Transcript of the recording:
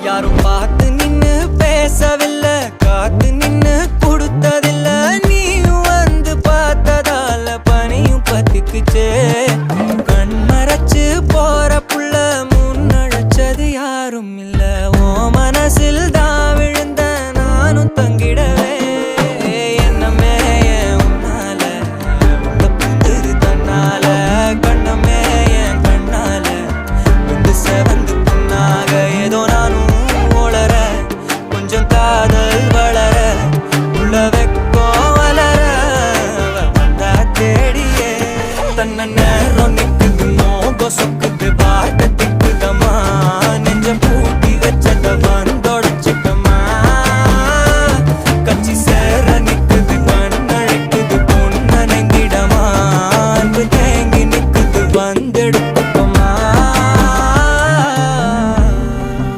யாரும் பார்த்து நின்னு பேசவில்லை, காத்து நின்னு கொடுத்ததில்ல. நீயும் வந்து பார்த்ததால பனியும் பத்திக்குச்சே. கண் மறைச்சு போற புள்ள முன்னழைச்சது யாரும் இல்ல.